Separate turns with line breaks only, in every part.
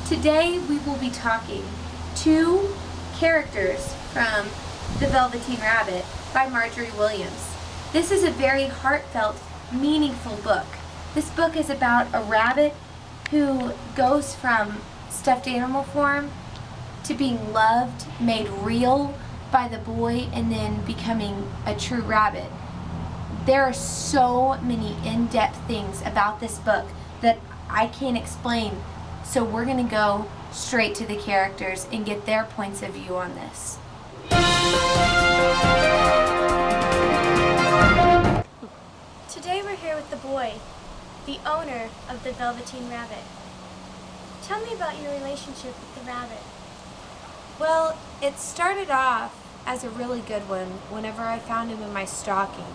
Today we will be talking two characters from The Velveteen Rabbit by Marjorie Williams. This is a very heartfelt, meaningful book. This book is about a rabbit who goes from stuffed animal form to being loved, made real by the boy, and then becoming a true rabbit. There are so many in-depth things about this book that I can't explain, so we're going to go straight to the characters and get their points of view on this.
Today we're here with the boy, the owner of the Velveteen Rabbit. Tell me about your relationship with the rabbit.
Well, it started off as a really good one whenever I found him in my stocking.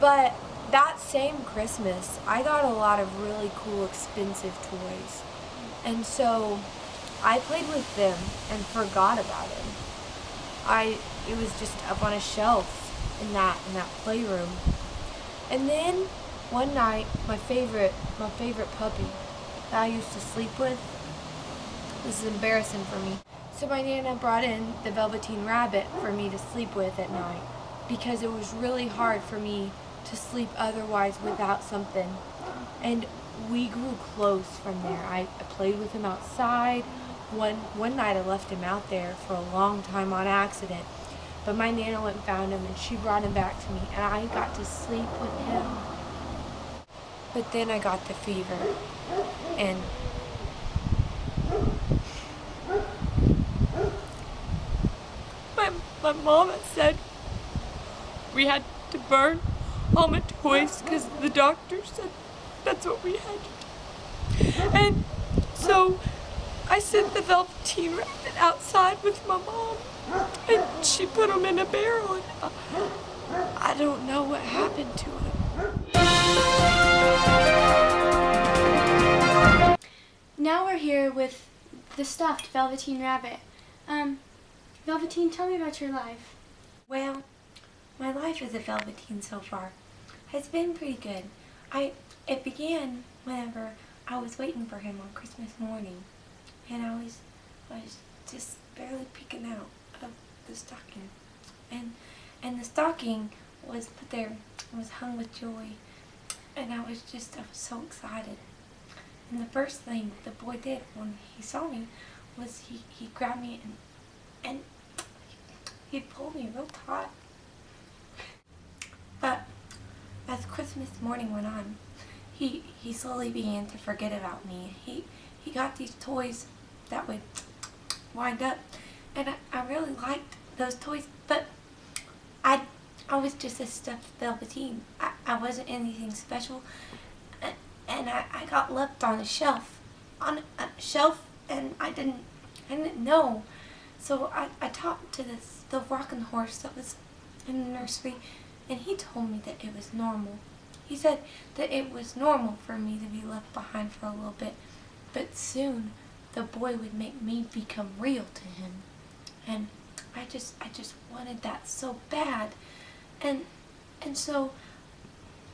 But that same Christmas, I got a lot of really cool, expensive toys. And so I played with them and forgot about him. It was just up on a shelf in that playroom. And then one night, my favorite puppy that I used to sleep with, this is embarrassing for me. So my Nana brought in the Velveteen Rabbit for me to sleep with at night because it was really hard for me to sleep otherwise without something. And we grew close from there. I played with him outside. One night I left him out there for a long time on accident. But my Nana went and found him and she brought him back to me and I got to sleep with him. But then I got the fever and my mama said we had to burn all my toys because the doctor said that's what we had to do. And so I sent the Velveteen Rabbit outside with my mom and she put him in a barrel and I don't know what happened to him.
Now we're here with the stuffed Velveteen Rabbit. Velveteen, tell me about your life.
Well, my life as a Velveteen so far has been pretty good. It began whenever I was waiting for him on Christmas morning, and I was just barely peeking out of the stocking, and the stocking was put there, was hung with joy, and I was so excited. And the first thing the boy did when he saw me was he grabbed me and he pulled me real tight. But as Christmas morning went on, he slowly began to forget about me. He got these toys that would wind up, and I really liked those toys, but I was just a stuffed Velveteen. I wasn't anything special, and I got left on a shelf, and I didn't know. So I talked to the rocking horse that was in the nursery, and he told me that it was normal. He said that it was normal for me to be left behind for a little bit, but soon the boy would make me become real to him. And I just wanted that so bad. And so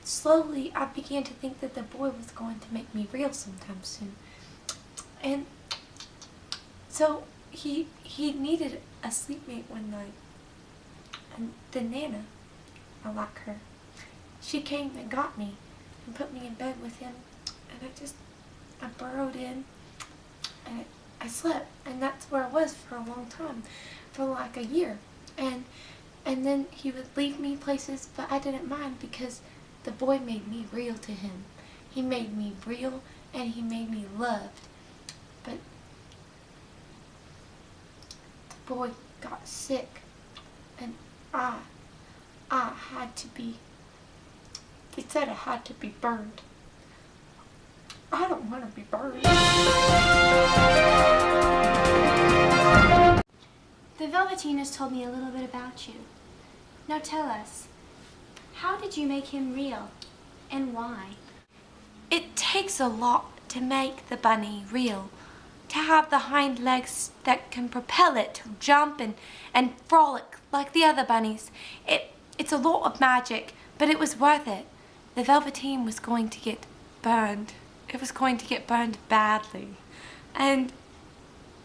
slowly I began to think that the boy was going to make me real sometime soon. And so he needed a sleepmate one night. And the Nana, I like her, she came and got me and put me in bed with him, and I burrowed in and I slept, and that's where I was for a long time, for like a year. And then he would leave me places, but I didn't mind because the boy made me real to him. He made me real and he made me loved. But the boy got sick and I had to be, he said I had to be burned. I don't want to be burned.
The Velveteen has told me a little bit about you. Now tell us, how did you make him real, and why?
It takes a lot to make the bunny real. To have the hind legs that can propel it to jump and frolic like the other bunnies. It's a lot of magic, but it was worth it. The Velveteen was going to get burned. It was going to get burned badly. And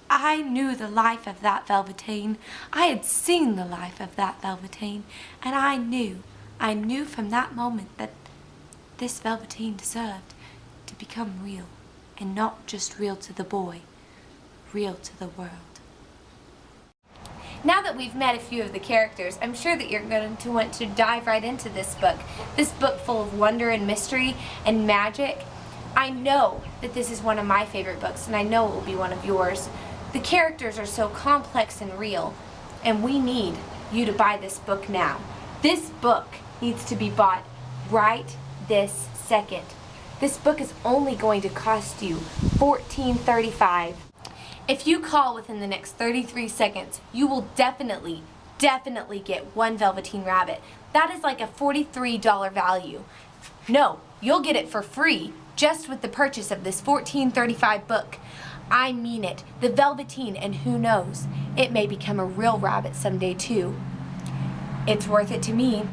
I knew the life of that Velveteen. I had seen the life of that Velveteen, and I knew from that moment that this Velveteen deserved to become real, and not just real to the boy, real to the world. Now that we've met a few of the characters, I'm sure that you're going to want to dive right into this book full of wonder and mystery and magic. I know that this is one of my favorite books, and I know it will be one of yours. The characters are so complex and real, and we need you to buy this book now. This book needs to be bought right this second. This book is only going to cost you $14.35. If you call within the next 33 seconds, you will definitely get one Velveteen Rabbit. That is like a $43 value. No, you'll get it for free just with the purchase of this $14.35 book. I mean it. The Velveteen, and who knows, it may become a real rabbit someday too. It's worth it to me.